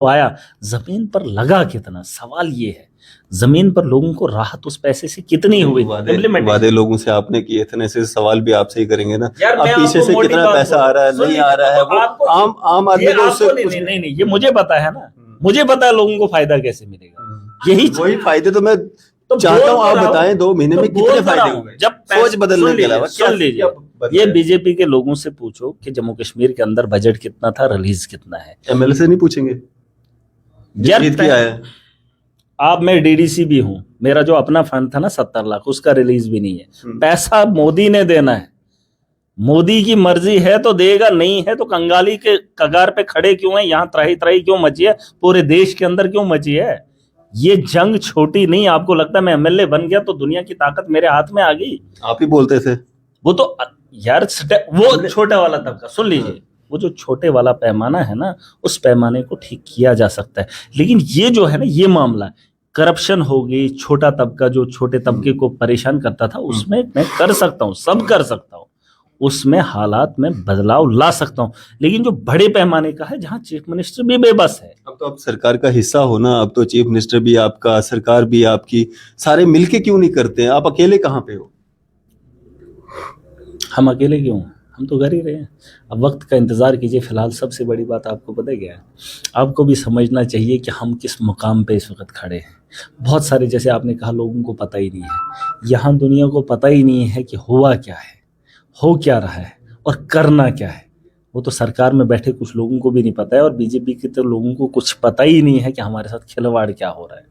आया, जमीन पर लगा कितना, सवाल ये है जमीन पर लोगों को राहत उस पैसे से कितनी हुई। वादे लोगों से आपने किए थे, ऐसे सवाल भी आपसे ही करेंगे ना। यार अब पीछे से कितना पैसा आ रहा है नहीं आ रहा है, वो आम आदमी को उससे नहीं, ये मुझे पता है ना, मुझे पता है लोगों को फायदा कैसे मिलेगा। यही वही फायदे तो मैं चाहता हूँ आप बताएं, 2 महीने में कितने फायदे हुए जब सोच बदलने के अलावा। सुन लीजिए, ये बीजेपी के लोगों से पूछो कि जम्मू कश्मीर के अंदर बजट कितना था, रिलीज कितना है। एमएलए से नहीं पूछेंगे किया है आप, मैं डीडीसी भी हूं, मेरा जो अपना फंड था ना 70 लाख, उसका रिलीज भी नहीं है। पैसा मोदी ने देना है, मोदी की मर्जी है तो देगा, नहीं है तो कंगाली के कगार पे खड़े क्यों है, यहाँ त्राही त्राही क्यों मची है, पूरे देश के अंदर क्यों मची है। ये जंग छोटी नहीं। आपको लगता है मैं एमएलए बन गया तो दुनिया की ताकत मेरे हाथ में आ गई? आप ही बोलते थे वो तो यार, वो छोटा वाला तबका, सुन लीजिए, वो जो छोटे वाला पैमाना है ना, उस पैमाने को ठीक किया जा सकता है। लेकिन ये जो है ना, ये मामला करप्शन हो गई, छोटा तबका जो छोटे तबके को परेशान करता था, उसमें मैं कर सकता हूँ, सब कर सकता हूँ, उसमें हालात में बदलाव ला सकता हूँ। लेकिन जो बड़े पैमाने का है, जहां चीफ मिनिस्टर भी बेबस है। अब तो आप सरकार का हिस्सा हो ना, अब तो चीफ मिनिस्टर भी आपका, सरकार भी आपकी, सारे मिलके क्यों नहीं करते हैं? आप अकेले कहाँ पे हो? हम अकेले क्यों, हम तो घर ही रहे हैं। अब वक्त का इंतजार कीजिए। फिलहाल सबसे बड़ी बात आपको पता क्या है, आपको भी समझना चाहिए कि हम किस मुकाम पे इस वक्त खड़े हैं। बहुत सारे, जैसे आपने कहा, लोगों को पता ही नहीं है, यहाँ दुनिया को पता ही नहीं है कि हुआ क्या है, हो क्या रहा है और करना क्या है। वो तो सरकार में बैठे कुछ लोगों को भी नहीं पता है, और बीजेपी के तो लोगों को कुछ पता ही नहीं है कि हमारे साथ खिलवाड़ क्या हो रहा है।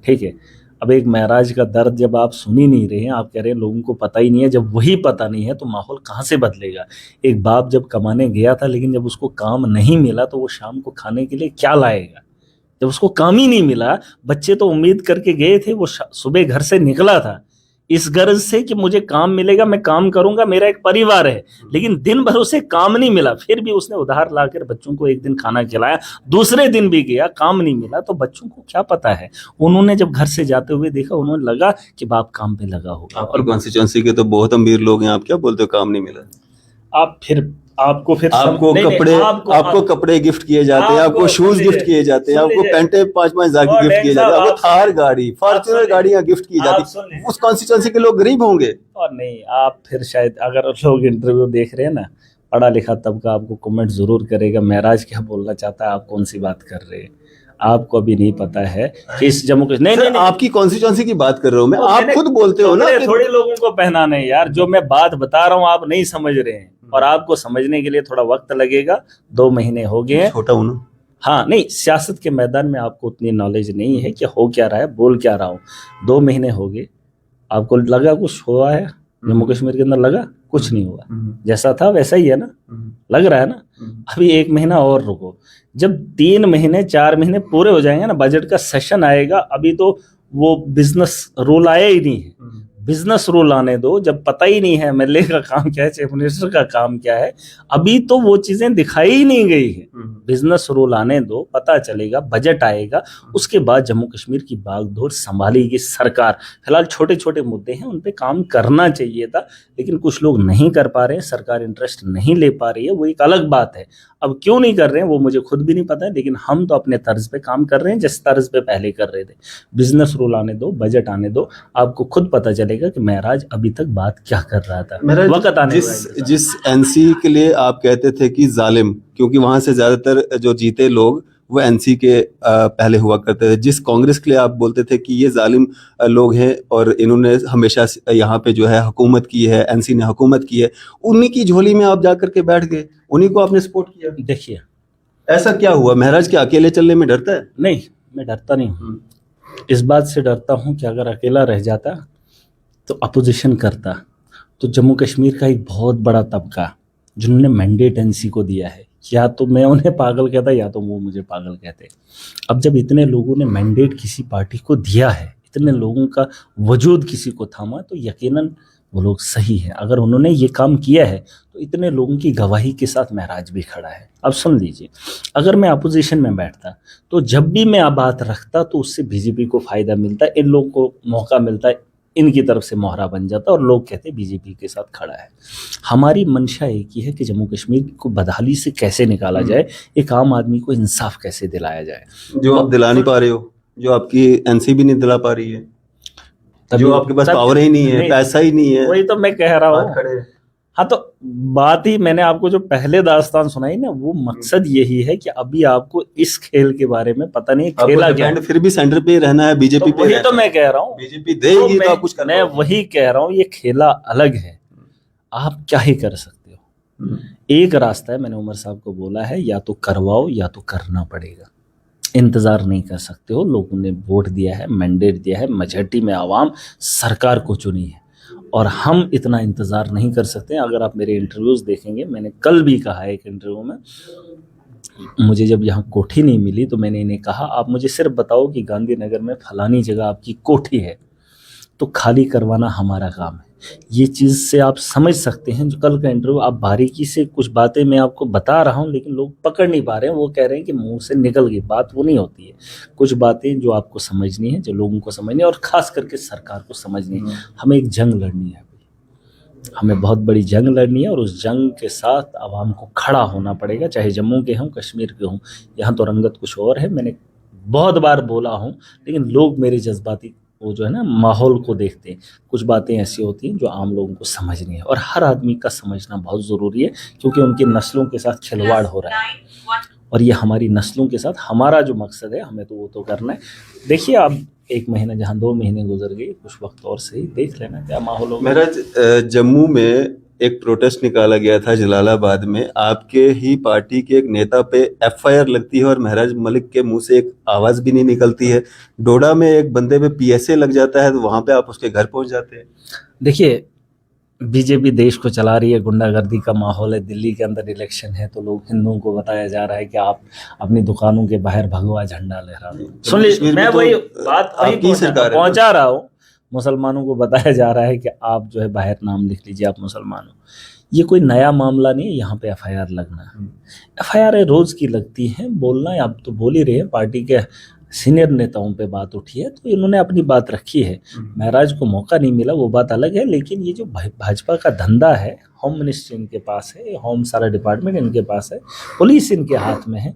ठीक है, अब एक महराज का दर्द जब आप सुन ही नहीं रहे हैं, आप कह रहे हैं लोगों को पता ही नहीं है, जब वही पता नहीं है तो माहौल कहाँ से बदलेगा। एक बाप जब कमाने गया था, लेकिन जब उसको काम नहीं मिला तो वो शाम को खाने के लिए क्या लाएगा। जब उसको काम ही नहीं मिला, बच्चे तो उम्मीद करके गए थे, वो सुबह घर से निकला था इस गर्ज से कि मुझे काम मिलेगा, मैं काम करूंगा, मेरा एक परिवार है। लेकिन दिन भर उसे काम नहीं मिला, फिर भी उसने उधार लाकर बच्चों को एक दिन खाना खिलाया, दूसरे दिन भी गया, काम नहीं मिला। तो बच्चों को क्या पता है, उन्होंने जब घर से जाते हुए देखा, उन्होंने लगा कि बाप काम पे लगा होगा। और कॉन्स्टिट्यूंसी के तो बहुत अमीर लोग हैं, आप क्या बोलते हो काम नहीं मिला? आपको कपड़े गिफ्ट किए जाते हैं, आपको शूज गिफ्ट किए जाते हैं, आपको पैंटे 5-5 हजार की गिफ्ट किए जाते हैं, आपको थार गाड़ी, फॉर्च्यूनर गाड़ियां गिफ्ट की जाती है। उस कॉन्स्टिट्यूंसी के लोग गरीब होंगे? और नहीं, आप फिर शायद, अगर लोग इंटरव्यू देख रहे हैं ना, पढ़ा लिखा तबका आपको कमेंट जरूर करेगा, महराज क्या बोलना चाहता है, आप कौन सी बात कर रहे हैं। आपको अभी नहीं पता है कि इस जम्मू कश्मीर, नहीं, आपकी कॉन्स्टिट्यूंसी की बात कर रहा हूँ मैं, आप खुद बोलते हो ना। थोड़े लोगों को पहनाने यार, जो मैं बात बता रहा हूँ आप नहीं समझ रहे हैं, और आपको समझने के लिए थोड़ा वक्त लगेगा। 2 महीने हो गए हैं। छोटा हूँ ना। हाँ, नहीं, सियासत के मैदान में आपको उतनी नॉलेज नहीं है कि हो क्या रहा है, बोल क्या रहा हूँ। 2 महीने हो गए, आपको लगा कुछ हुआ है जम्मू कश्मीर के अंदर? लगा कुछ नहीं हुआ, जैसा था वैसा ही है ना, लग रहा है ना। अभी 1 महीना और रुको, जब 3 महीने 4 महीने पूरे हो जाएंगे ना, बजट का सेशन आएगा। अभी तो वो बिजनेस रूल आया ही नहीं है, बिजनेस रूल आने दो। जब पता ही नहीं है एमएलए का काम क्या है, चीफ मिनिस्टर का काम क्या है, अभी तो वो चीजें दिखाई ही नहीं गई है। बिजनेस रूल आने दो, पता चलेगा, बजट आएगा, उसके बाद जम्मू कश्मीर की बागडोर संभालेगी सरकार। फिलहाल छोटे छोटे मुद्दे हैं, उन पे काम करना चाहिए था, लेकिन कुछ लोग नहीं कर पा रहे हैं, सरकार इंटरेस्ट नहीं ले पा रही है, वो एक अलग बात है। अब क्यों नहीं कर रहे हैं वो मुझे खुद भी नहीं पता है, लेकिन हम तो अपने तर्ज पे काम कर रहे हैं, जिस तर्ज पे पहले कर रहे थे। बिजनेस रूल आने दो, बजट आने दो, आपको खुद पता चलेगा कि महराज अभी तक बात क्या कर रहा था। वक्त आने जिस एनसी के लिए आप कहते थे कि जालिम, क्योंकि वहां से ज्यादातर जो जीते लोग वो एनसी के पहले हुआ करते थे, जिस कांग्रेस के लिए आप बोलते थे कि ये जालिम लोग हैं और इन्होंने हमेशा यहाँ पे जो है हुकूमत की है, एनसी ने हुकूमत की है, उन्हीं की झोली में आप जाकर के बैठ गए, उन्हीं को आपने सपोर्ट किया। देखिए, ऐसा क्या हुआ? महराज क्या अकेले चलने में डरता है? नहीं, मैं डरता नहीं हूँ। इस बात से डरता हूँ कि अगर अकेला रह जाता तो अपोजिशन करता, तो जम्मू कश्मीर का एक बहुत बड़ा तबका जिन्होंने मैंडेट एनसी को दिया है, या तो मैं उन्हें पागल कहता या तो वो मुझे पागल कहते। अब जब इतने लोगों ने मैंडेट किसी पार्टी को दिया है, इतने लोगों का वजूद किसी को थामा, तो यकीनन वो लोग सही हैं। अगर उन्होंने ये काम किया है तो इतने लोगों की गवाही के साथ महराज भी खड़ा है। अब सुन लीजिए, अगर मैं अपोजिशन में बैठता तो जब भी मैं बात रखता तो उससे बीजेपी को फायदा मिलता, इन लोगों को मौका मिलता, इनकी तरफ से मोहरा बन जाता और लोग कहते बीजेपी के साथ खड़ा है। हमारी मंशा एक ही है कि जम्मू कश्मीर को बदहाली से कैसे निकाला जाए, एक आम आदमी को इंसाफ कैसे दिलाया जाए। जो आप दिला नहीं पा रहे हो, जो आपकी एनसी भी नहीं दिला पा रही है, जो आपके पास पावर ही नहीं है, पैसा ही नहीं है। वही तो मैं कह रहा हूँ। हाँ, तो बात ही मैंने आपको जो पहले दास्तान सुनाई ना, वो मकसद यही है कि अभी आपको इस खेल के बारे में पता नहीं खेला क्या, फिर भी सेंटर पे रहना है, बीजेपी पे। वही तो मैं कह रहा हूँ, बीजेपी देगी तो आप कुछ मैं वही कह रहा हूँ, ये खेला अलग है, आप क्या ही कर सकते हो। एक रास्ता है, मैंने उमर साहब को बोला है, या तो करवाओ या तो करना पड़ेगा, इंतजार नहीं कर सकते हो। लोगों ने वोट दिया है, मैंडेट दिया है, मेजॉरिटी में आवाम सरकार को चुनी है, और हम इतना इंतज़ार नहीं कर सकते। अगर आप मेरे इंटरव्यूज़ देखेंगे, मैंने कल भी कहा है एक इंटरव्यू में, मुझे जब यहाँ कोठी नहीं मिली तो मैंने इन्हें कहा आप मुझे सिर्फ बताओ कि गांधीनगर में फलानी जगह आपकी कोठी है, तो खाली करवाना हमारा काम है। ये चीज़ से आप समझ सकते हैं, जो कल का इंटरव्यू, आप बारीकी से कुछ बातें मैं आपको बता रहा हूँ, लेकिन लोग पकड़ नहीं पा रहे हैं। वो कह रहे हैं कि मुंह से निकल गई बात, वो नहीं होती है। कुछ बातें जो आपको समझनी है, जो लोगों को समझनी है, और ख़ास करके सरकार को समझनी है। हमें एक जंग लड़नी है, हमें बहुत बड़ी जंग लड़नी है, और उस जंग के साथ आवाम को खड़ा होना पड़ेगा, चाहे जम्मू के हों, कश्मीर के हों। यहाँ तो रंगत कुछ और है, मैंने बहुत बार बोला हूँ, लेकिन लोग मेरे जज्बाती वो जो है ना माहौल को देखते हैं। कुछ बातें ऐसी होती हैं जो आम लोगों को समझनी है, और हर आदमी का समझना बहुत ज़रूरी है, क्योंकि उनकी नस्लों के साथ खिलवाड़ हो रहा है, और ये हमारी नस्लों के साथ हमारा जो मकसद है, हमें तो वो तो करना है। देखिए आप 1 महीना जहाँ 2 महीने गुजर गए, कुछ वक्त और सही देख लेना क्या माहौल होगा। मेरा जम्मू में एक प्रोटेस्ट निकाला गया था जलालाबाद में, आपके ही पार्टी के एक नेता पे एफआईआर लगती है और महराज मलिक के मुंह से एक आवाज भी नहीं निकलती है। डोडा में एक बंदे पे पीएसए लग जाता है, तो वहां पे आप उसके घर पहुंच जाते हैं। देखिए, बीजेपी देश को चला रही है, गुंडागर्दी का माहौल है, दिल्ली के अंदर इलेक्शन है, तो लोग हिंदुओं को बताया जा रहा है कि आप अपनी दुकानों के बाहर भगवा झंडा लहरा दो। सुन लीजिए, मैं वही बात पहुंचा रहा हूँ। मुसलमानों को बताया जा रहा है कि आप जो है बाहर नाम लिख लीजिए, आप मुसलमान हो। ये कोई नया मामला नहीं है यहाँ पे एफआईआर लगना। एफआईआर रोज की लगती है, बोलना आप तो बोल ही रहे हैं, पार्टी के सीनियर नेताओं पे बात उठी है, तो इन्होंने अपनी बात रखी है। महराज को मौका नहीं मिला, वो बात अलग है, लेकिन ये जो भाजपा का धंधा है, होम मिनिस्ट्री इनके पास है, होम सारा डिपार्टमेंट इनके पास है, पुलिस इनके हाथ में है।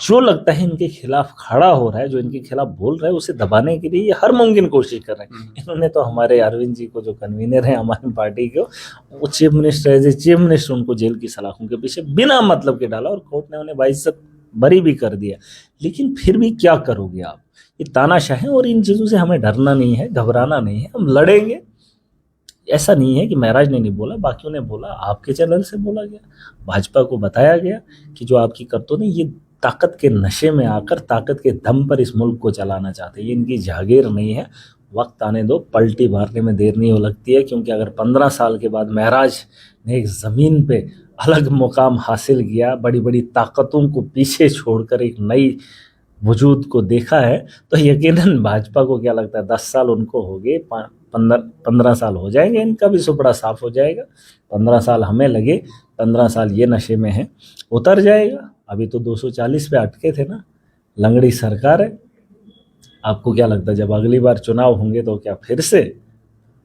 जो लगता है इनके खिलाफ खड़ा हो रहा है, जो इनके खिलाफ बोल रहा है, उसे दबाने के लिए ये हर मुमकिन कोशिश कर रहे हैं। इन्होंने तो हमारे अरविंद जी को, जो कन्वीनर हैं हमारी पार्टी के, वो chief minister, as a chief minister उनको जेल की सलाखों के पीछे बिना मतलब के डाला, और कोर्ट ने उन्हें 22 बरी भी कर दिया। लेकिन फिर भी क्या करोगे आप, ये तानाशाह है, और इन चीज़ों से हमें डरना नहीं है, घबराना नहीं है, हम लड़ेंगे। ऐसा नहीं है कि महराज ने नहीं बोला, बाकियों ने बोला, आपके चैनल से बोला गया, भाजपा को बताया गया कि जो आपकी करतूत है, ये ताकत के नशे में आकर, ताकत के दम पर इस मुल्क को चलाना चाहते हैं। ये इनकी जागीर नहीं है, वक्त आने दो, पलटी मारने में देर नहीं हो लगती है। क्योंकि अगर 15 साल के बाद महराज ने एक ज़मीन पे अलग मुकाम हासिल किया, बड़ी बड़ी ताकतों को पीछे छोड़कर एक नई वजूद को देखा है, तो यकीनन भाजपा को क्या लगता है 10 साल उनको हो गए, 15 साल हो जाएंगे, इनका भी सुपड़ा साफ हो जाएगा। 15 साल हमें लगे, 15 साल ये नशे में है, उतर जाएगा। अभी तो 240 पे अटके थे ना, लंगड़ी सरकार है। आपको क्या लगता है जब अगली बार चुनाव होंगे तो क्या फिर से?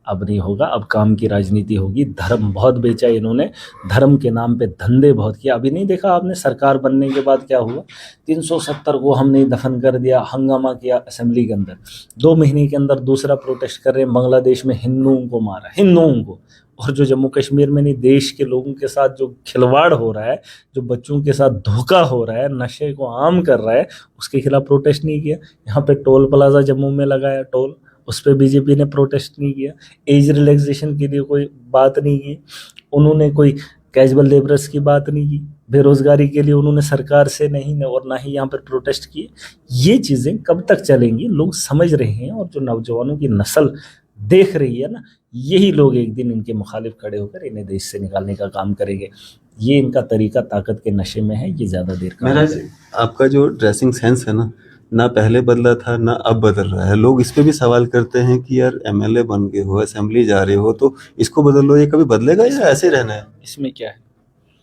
अब नहीं होगा, अब काम की राजनीति होगी। धर्म बहुत बेचा इन्होंने, धर्म के नाम पे धंधे बहुत किया। अभी नहीं देखा आपने सरकार बनने के बाद क्या हुआ? 370 को हमने दफन कर दिया, हंगामा किया असेंबली के अंदर। 2 महीने के अंदर दूसरा प्रोटेस्ट कर रहे हैं, बांग्लादेश में हिंदुओं को मारा, हिंदुओं को। और जो जम्मू कश्मीर में नहीं, देश के लोगों के साथ जो खिलवाड़ हो रहा है, जो बच्चों के साथ धोखा हो रहा है, नशे को आम कर रहा है, उसके खिलाफ प्रोटेस्ट नहीं किया। यहाँ पे टोल प्लाजा जम्मू में लगाया टोल, उस पर बीजेपी ने प्रोटेस्ट नहीं किया। एज रिलैक्सेशन के लिए कोई बात नहीं की उन्होंने, कोई कैजुअल लेबरर्स की बात नहीं की, बेरोजगारी के लिए उन्होंने सरकार से नहीं, और ना ही यहाँ पर प्रोटेस्ट किए। ये चीज़ें कब तक चलेंगी? लोग समझ रहे हैं, और जो नौजवानों की नस्ल देख रही है ना, यही लोग एक दिन इनके मुखालिफ खड़े होकर इन्हें देश से निकालने का काम करेंगे। ये इनका तरीका ताकत के नशे में है, ये ज़्यादा देर का। मेरा आपका जो ड्रेसिंग सेंस है ना पहले बदला था ना अब बदल रहा है। लोग इस पे भी सवाल करते हैं कि यार एमएलए बन गए हो, असेंबली जा रहे हो, तो इसको बदल लो, ये कभी बदलेगा या ऐसे रहना है? इसमें क्या है?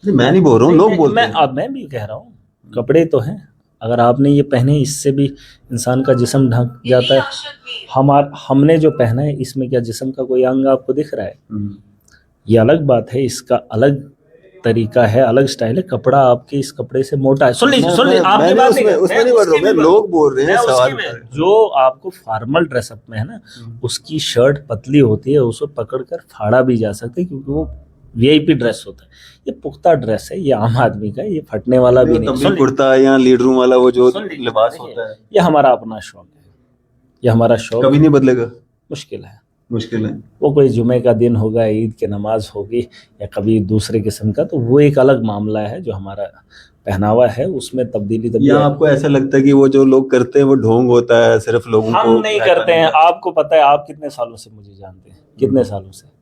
मैं नहीं बोल रहा हूँ, लोग बोलते हैं। अब मैं भी कह रहा हूँ, कपड़े तो हैं, अगर आपने ये पहने, इससे भी इंसान का जिस्म ढक जाता है। हमने जो पहना है, इसमें क्या जिस्म का कोई अंग आपको दिख रहा है? ये अलग बात है, इसका अलग तरीका है, अलग स्टाइल है। कपड़ा आपके इस कपड़े से मोटा है। सुन लीजिए, आपकी बात नहीं, उसमें नहीं बढ़ रहा, मैं लोग बोल रहे हैं सवाल। जो आपको फॉर्मल ड्रेसअप में है ना, उसकी शर्ट पतली होती है, उसको पकड़कर फाड़ा भी जा सकता है, क्योंकि वो वीआईपी ड्रेस होता है। ये पुख्ता ड्रेस है, ये आम आदमी का, ये फटने वाला भी नहीं। कुर्ता या लीड रूम वाला वो जो लिबास होता है, ये हमारा अपना शौक है, ये हमारा शौक कभी नहीं बदलेगा। मुश्किल है, मुश्किल है। वो कोई जुमे का दिन होगा, ईद की नमाज होगी, या कभी दूसरे किस्म का, तो वो एक अलग मामला है। जो हमारा पहनावा है उसमें तब्दीली या आपको ऐसा लगता है कि वो जो लोग करते हैं वो ढोंग होता है, सिर्फ लोगों को? हम नहीं करते हैं। आपको पता है, आप कितने सालों से मुझे जानते हैं? कितने सालों से?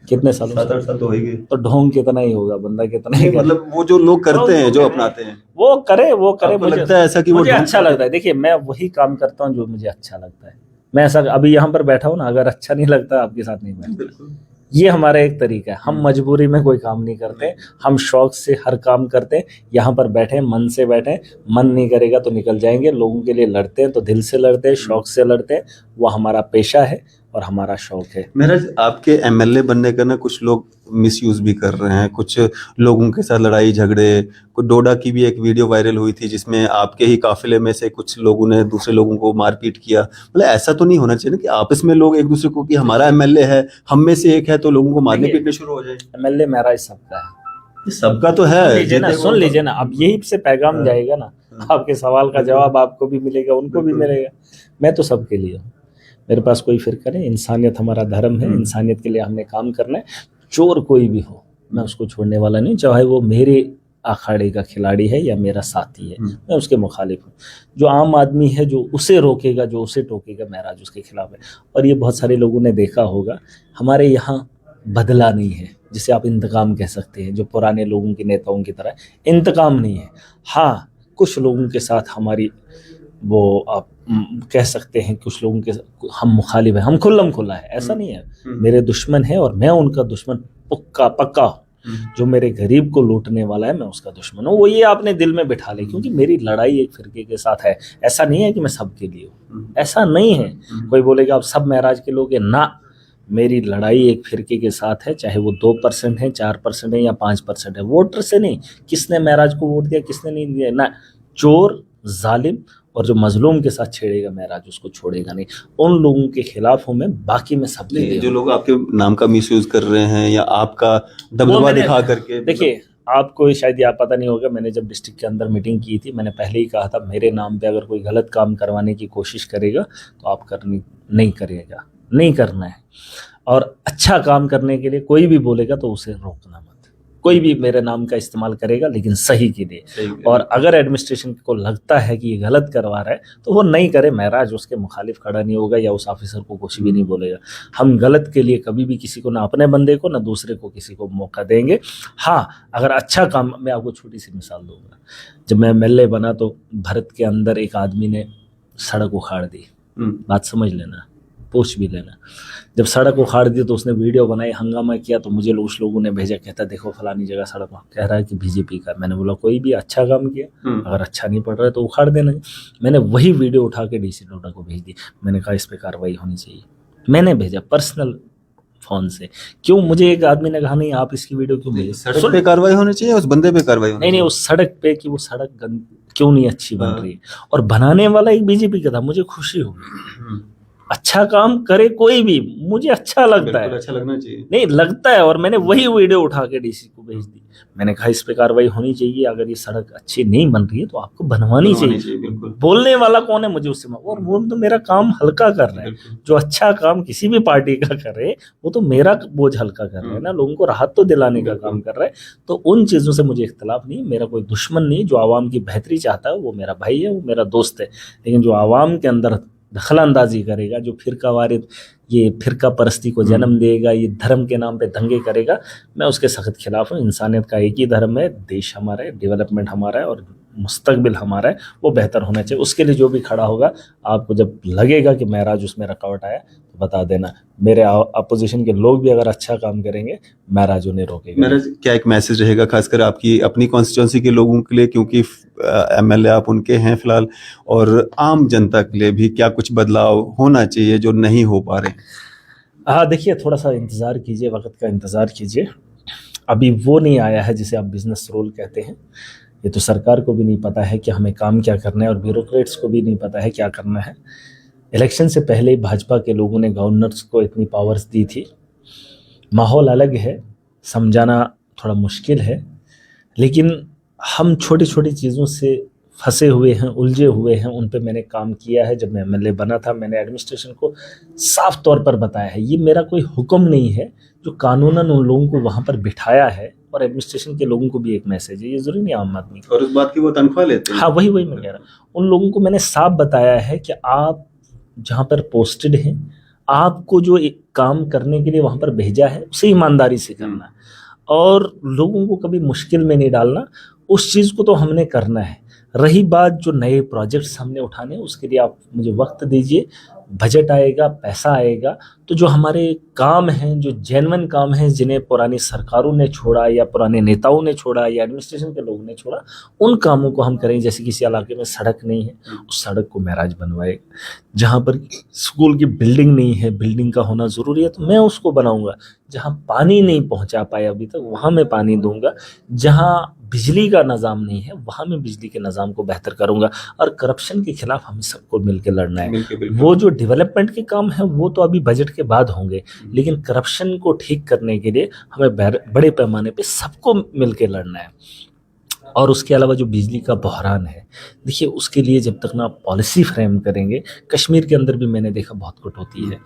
7-8 साल तो होगी। तो ढोंग कितना ही होगा, बंदा कितना ही, मतलब वो जो लोग करते हैं, जो अपनाते हैं, वो करे। मुझे लगता है ऐसा कि मुझे अच्छा लगता है। देखिए, मैं वही काम करता हूँ जो मुझे अच्छा लगता है। मैं ऐसा अभी यहाँ पर बैठा हूँ ना, अगर अच्छा नहीं लगता आपके साथ नहीं बैठता। ये हमारा एक तरीका है। हम मजबूरी में कोई काम नहीं करते, हम शौक से हर काम करते हैं। यहाँ पर बैठे, मन से बैठे, मन नहीं करेगा तो निकल जाएंगे। लोगों के लिए लड़ते हैं तो दिल से लड़ते हैं, शौक से लड़ते हैं। वो हमारा पेशा है और हमारा शौक है। महाराज, आपके एमएलए बनने का ना कुछ लोग मिसयूज भी कर रहे हैं, कुछ लोगों के साथ लड़ाई झगड़े। कुछ डोडा की भी एक वीडियो वायरल हुई थी जिसमें आपके ही काफिले में से कुछ लोगों ने दूसरे लोगों को मारपीट किया। मतलब ऐसा तो नहीं होना चाहिए ना कि आपस में लोग एक दूसरे को, कि हमारा एमएलए है, हम में से एक है, तो लोगों को मारने पीटने शुरू हो जाए। एमएलए मेरा ही सबका है, सबका तो है। सुन लीजिए ना, अब यही से पैगाम जाएगा ना, आपके सवाल का जवाब आपको भी मिलेगा, उनको भी मिलेगा। मैं तो सबके लिए हूँ, मेरे पास कोई फिक्र नहीं। इंसानियत हमारा धर्म है, इंसानियत के लिए हमने काम करना है। चोर कोई भी हो, मैं उसको छोड़ने वाला नहीं, चाहे वो मेरे अखाड़े का खिलाड़ी है या मेरा साथी है, मैं उसके मुखालिफ हूँ। जो आम आदमी है, जो उसे रोकेगा, जो उसे टोकेगा, महराज उसके खिलाफ है। और ये बहुत सारे लोगों ने देखा होगा, हमारे यहाँ बदला नहीं है, जिसे आप इंतकाम कह सकते हैं, जो पुराने लोगों के नेताओं की तरह इंतकाम नहीं है। हाँ, कुछ लोगों के साथ हमारी वो आप कह सकते हैं, कुछ लोगों के हम मुखालिफ हैं, हम खुल्ला है, ऐसा नहीं है। मेरे दुश्मन है और मैं उनका दुश्मन पक्का हूँ। जो मेरे गरीब को लूटने वाला है, मैं उसका दुश्मन हूँ। वो ये आपने दिल में बिठा ले, क्योंकि मेरी लड़ाई एक फिरके के साथ है। ऐसा नहीं है कि मैं सबके लिए हूँ, ऐसा नहीं है। कोई बोलेगा आप सब महराज के लोग हैं, ना, मेरी लड़ाई एक फिरके के साथ है, चाहे वो 2% है, 4% है या 5% है। वोटर से नहीं, किसने महराज को वोट दिया, किसने नहीं दिया ना। चोर, जालिम और जो मजलूम के साथ छेड़ेगा, महराज उसको छोड़ेगा नहीं। उन लोगों के खिलाफ हूँ मैं, बाकी में सब लिए। जो लोग आपके नाम का मिसयूज कर रहे हैं या आपका दबदबा दिखा करके, देखिए, आपको शायद यह पता नहीं होगा, मैंने जब डिस्ट्रिक्ट के अंदर मीटिंग की थी, मैंने पहले ही कहा था, मेरे नाम पे अगर कोई गलत काम करवाने की कोशिश करेगा तो आप नहीं करिएगा, नहीं करना है। और अच्छा काम करने के लिए कोई भी बोलेगा तो उसे रोकना मत। कोई भी मेरे नाम का इस्तेमाल करेगा, लेकिन सही के लिए। और अगर एडमिनिस्ट्रेशन को लगता है कि ये गलत करवा रहा है तो वो नहीं करे, महराज उसके मुखालिफ खड़ा नहीं होगा या उस ऑफिसर को कुछ भी नहीं बोलेगा। हम गलत के लिए कभी भी किसी को, ना अपने बंदे को ना दूसरे को, किसी को मौका देंगे। हाँ, अगर अच्छा काम, मैं आपको छोटी सी मिसाल दूंगा। जब मैं एमएलए बना तो भरत के अंदर एक आदमी ने सड़क उखाड़ दी, बात समझ लेना, पूछ भी लेना। जब सड़क उखाड़ दी तो उसने वीडियो बनाई, हंगामा किया, तो मुझे उस लोगों ने भेजा, कहता देखो फलानी जगह सड़क, कह रहा है कि बीजेपी का। मैंने बोला कोई भी अच्छा काम किया, अगर अच्छा नहीं पड़ रहा है तो उखाड़ देना। मैंने वही वीडियो उठा के डीसी डोडा को भेज दी। मैंने कहा इस पे कार्रवाई होनी चाहिए। मैंने भेजा पर्सनल फोन से। क्यों? मुझे एक आदमी ने कहा नहीं आप इसकी वीडियो क्यों भेजे? सड़क पे कार्रवाई होनी चाहिए, उस बंदे पे कार्रवाई होनी नहीं, उस सड़क पे, कि वो सड़क क्यों नहीं अच्छी बन रही। और बनाने वाला एक बीजेपी का था, मुझे खुशी होगी। अच्छा काम करे कोई भी, मुझे अच्छा लगता है, अच्छा लगना चाहिए, नहीं लगता है। और मैंने वही वीडियो उठा के डीसी को भेज दी। मैंने कहा इस पे कार्रवाई होनी चाहिए, अगर ये सड़क अच्छी नहीं बन रही है तो आपको बनवानी चाहिए। बोलने वाला कौन है? मुझे उससे, और वो तो मेरा काम हल्का कर रहा है। जो अच्छा काम किसी भी पार्टी का करे, वो तो मेरा बोझ हल्का कर रहा है ना, लोगों को राहत तो दिलाने का काम कर रहा है। तो उन चीज़ों से मुझे इख्तलाफ नहीं, मेरा कोई दुश्मन नहीं। जो आवाम की बेहतरी चाहता है वो मेरा भाई है, वो मेरा दोस्त है। लेकिन जो आवाम के अंदर दखल अंदाजी करेगा, जो फिरका वारिद, ये फिरका परस्ती को जन्म देगा, ये धर्म के नाम पे दंगे करेगा, मैं उसके सख्त खिलाफ हूँ। इंसानियत का एक ही धर्म है, देश हमारा है, डेवलपमेंट हमारा है, और मुस्तकबिल हमारा है वो बेहतर होना चाहिए। उसके लिए जो भी खड़ा होगा, आपको जब लगेगा कि महराज उसमें रुकावट आया तो बता देना। मेरे अपोजिशन के लोग भी अगर अच्छा काम करेंगे, महराज उन्हें रोकेगा। महराज, क्या एक मैसेज रहेगा खासकर आपकी अपनी कॉन्स्टिट्यूंसी के लोगों के लिए, क्योंकि एमएलए आप उनके हैं फिलहाल, और आम जनता के लिए भी क्या कुछ बदलाव होना चाहिए जो नहीं हो पा रहे? हाँ देखिए, थोड़ा सा इंतज़ार कीजिए, वक्त का इंतज़ार कीजिए। अभी वो नहीं आया है जिसे आप बिजनेस रोल कहते हैं। ये तो सरकार को भी नहीं पता है कि हमें काम क्या करना है, और ब्यूरोक्रेट्स को भी नहीं पता है क्या करना है। इलेक्शन से पहले भाजपा के लोगों ने गवर्नर्स को इतनी पावर्स दी थी। माहौल अलग है, समझाना थोड़ा मुश्किल है, लेकिन हम छोटी छोटी चीज़ों से फंसे हुए हैं, उलझे हुए हैं। उन पे मैंने काम किया है। जब मैं एमएलए बना था, मैंने एडमिनिस्ट्रेशन को साफ तौर पर बताया है, ये मेरा कोई हुक्म नहीं है, जो कानूनन उन लोगों को वहाँ पर बिठाया है। और एडमिनिस्ट्रेशन के लोगों को भी एक मैसेज है, ये जरूरी नहीं आम आदमी को। और उस बात की वो तनख्वाह लेते हैं। हाँ, वही मैं कह रहा हूँ। उन लोगों को मैंने साफ बताया है कि आप जहाँ पर पोस्टेड हैं, आपको जो एक काम करने के लिए वहाँ पर भेजा है, उसे ईमानदारी से करना है, और लोगों को कभी मुश्किल में नहीं डालना। उस चीज़ को तो हमने करना है। रही बात जो नए प्रोजेक्ट्स हमने उठाने, उसके लिए आप मुझे वक्त दीजिए, बजट आएगा, पैसा आएगा, तो जो हमारे काम हैं, जो जेन्युइन काम हैं, जिन्हें पुरानी सरकारों ने छोड़ा या पुराने नेताओं ने छोड़ा या एडमिनिस्ट्रेशन के लोगों ने छोड़ा, उन कामों को हम करें। जैसे किसी इलाके में सड़क नहीं है, उस सड़क को महराज बनवाएगा। जहाँ पर स्कूल की बिल्डिंग नहीं है, बिल्डिंग का होना ज़रूरी है, तो मैं उसको बनाऊंगा। जहाँ पानी नहीं पहुँचा पाया अभी तक, वहाँ मैं पानी दूंगा। जहाँ बिजली का निज़ाम नहीं है, वहाँ मैं बिजली के निज़ाम को बेहतर करूंगा। और करप्शन के खिलाफ हमें सबको मिलकर लड़ना है। वो जो डेवलपमेंट के काम है वो तो अभी बजट के बाद होंगे, लेकिन करप्शन को ठीक करने के लिए हमें बड़े पैमाने पे सबको मिलकर लड़ना है। और उसके अलावा जो बिजली का बहरान है, देखिए उसके लिए जब तक ना आप पॉलिसी फ्रेम करेंगे, कश्मीर के अंदर भी मैंने देखा बहुत कटौती है।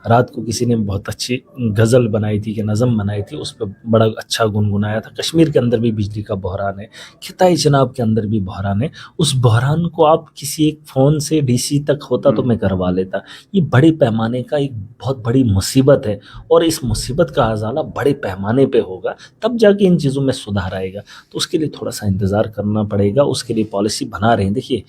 रात को किसी ने बहुत अच्छी गज़ल बनाई थी कि नज़म बनाई थी, उस पर बड़ा अच्छा गुनगुनाया था। कश्मीर के अंदर भी बिजली का बहरान है, खिताई जनाब के अंदर भी बहरान है। उस बहरान को आप किसी एक फ़ोन से डीसी तक होता तो मैं करवा लेता। ये बड़े पैमाने का एक बहुत बड़ी मुसीबत है, और इस मुसीबत का अजाला बड़े पैमाने पे होगा, तब जाके इन चीज़ों में सुधार आएगा। तो उसके लिए थोड़ा सा इंतज़ार करना पड़ेगा। उसके लिए पॉलिसी बना रहे हैं। देखिए,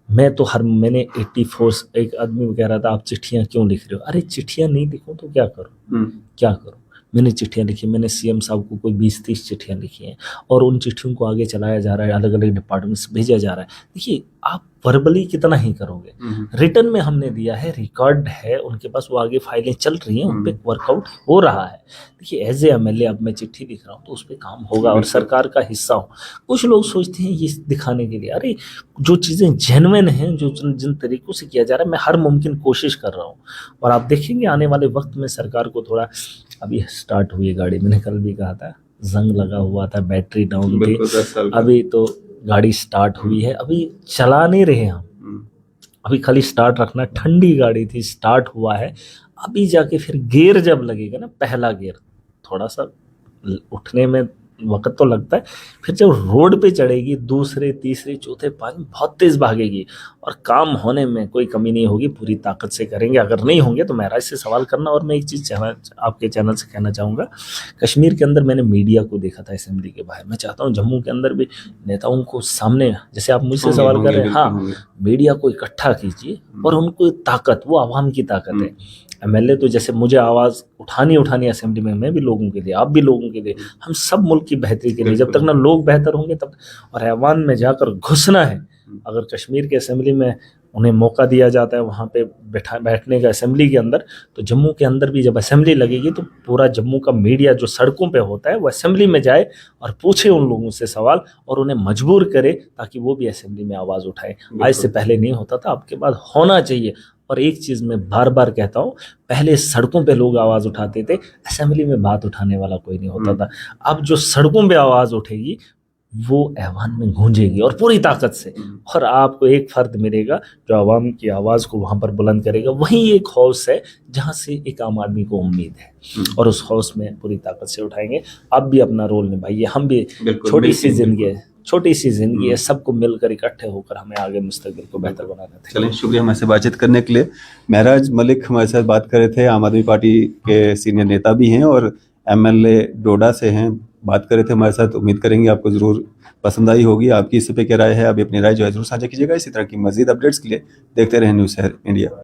मैं तो हर महीने 84, एक आदमी कह रहा था आप चिट्ठियां क्यों लिख रहे हो? अरे चिट्ठियां नहीं लिखूं तो क्या करूं? क्या करूं? मैंने चिट्ठियां लिखी, मैंने सीएम साहब को कोई 20-30 चिट्ठियां लिखी हैं, और उन चिट्ठियों को आगे चलाया जा रहा है, अलग अलग डिपार्टमेंट्स भेजा जा रहा है। देखिए, आप वर्बली कितना ही करोगे, रिटर्न में हमने दिया है, रिकॉर्ड है उनके पास, वो आगे फाइलें चल रही हैं, उन पर वर्कआउट हो रहा है। देखिए, एज ए एमएलए अब मैं चिट्ठी लिख रहा हूँ तो उस पर काम होगा, और सरकार का हिस्सा हूँ। कुछ लोग सोचते हैं ये दिखाने के लिए, अरे जो चीज़ें जेन्युइन हैं, जो जिन तरीक़ों से किया जा रहा है, मैं हर मुमकिन कोशिश कर रहा हूँ। और आप देखेंगे आने वाले वक्त में सरकार को थोड़ा, अभी स्टार्ट हुई गाड़ी, मैंने कल भी कहा था, जंग लगा हुआ था, बैटरी डाउन थी, अभी तो गाड़ी स्टार्ट हुई है। अभी चला नहीं रहे हम, अभी खाली स्टार्ट रखना। ठंडी गाड़ी थी, स्टार्ट हुआ है। अभी जाके फिर गियर जब लगेगा ना, पहला गियर, थोड़ा सा उठने में वक्त तो लगता है, फिर जब रोड पे चढ़ेगी, दूसरे तीसरे चौथे पांचवें बहुत तेज भागेगी, और काम होने में कोई कमी नहीं होगी। पूरी ताकत से करेंगे। अगर नहीं होंगे तो महराज से सवाल करना। और मैं एक चीज़ आपके चैनल से कहना चाहूँगा, कश्मीर के अंदर मैंने मीडिया को देखा था असेंबली के बाहर। मैं चाहता हूँ जम्मू के अंदर भी नेताओं को सामने, जैसे आप मुझसे सवाल कर रहे हैं, हाँ, मीडिया को इकट्ठा कीजिए, और उनको ताकत, वो आवाम की ताकत है। एमएलए तो जैसे मुझे आवाज़ उठानी असेंबली में, मैं भी लोगों के लिए, आप भी लोगों के लिए, हम सब मुल्क की बेहतरी के लिए। जब तक ना लोग बेहतर होंगे तब, और ऐवान में जाकर घुसना है। अगर कश्मीर के असेंबली में उन्हें मौका दिया जाता है वहाँ पे बैठने का असेंबली के अंदर, तो जम्मू के अंदर भी जब असेंबली लगेगी तो पूरा जम्मू का मीडिया जो सड़कों पे होता है वो असेंबली में जाए और पूछे उन लोगों से सवाल, और उन्हें मजबूर करे ताकि वो भी असेंबली में आवाज़ उठाए। आज से पहले नहीं होता था, आपके बाद होना चाहिए। और एक चीज़ मैं बार बार कहता हूँ, पहले सड़कों पे लोग आवाज़ उठाते थे, असेंबली में बात उठाने वाला कोई नहीं होता था। अब जो सड़कों पे आवाज़ उठेगी वो ऐवान में गूंजेगी, और पूरी ताकत से, और आपको एक फर्द मिलेगा जो आवाम की आवाज़ को वहाँ पर बुलंद करेगा। वही एक हौस है जहाँ से एक आम आदमी को उम्मीद है, और उस हौस में पूरी ताकत से उठाएंगे। आप भी अपना रोल निभाइए, हम भी, छोटी सी जिंदगी है, सबको मिलकर इकट्ठे होकर हमें आगे मुस्तकबिल को बेहतर बनाना है। चलें, शुक्रिया हमारे से बातचीत करने के लिए। महराज मलिक हमारे साथ बात कर रहे थे, आम आदमी पार्टी के सीनियर नेता भी हैं और एमएलए डोडा से हैं, बात कर रहे थे हमारे साथ। उम्मीद करेंगे आपको जरूर पसंद आई होगी। आपकी इस पे क्या राय है, आप अपनी राय जो है जरूर साझा कीजिएगा। इसी तरह की मजीद अपडेट्स के लिए देखते रहें न्यूज़ शहर इंडिया।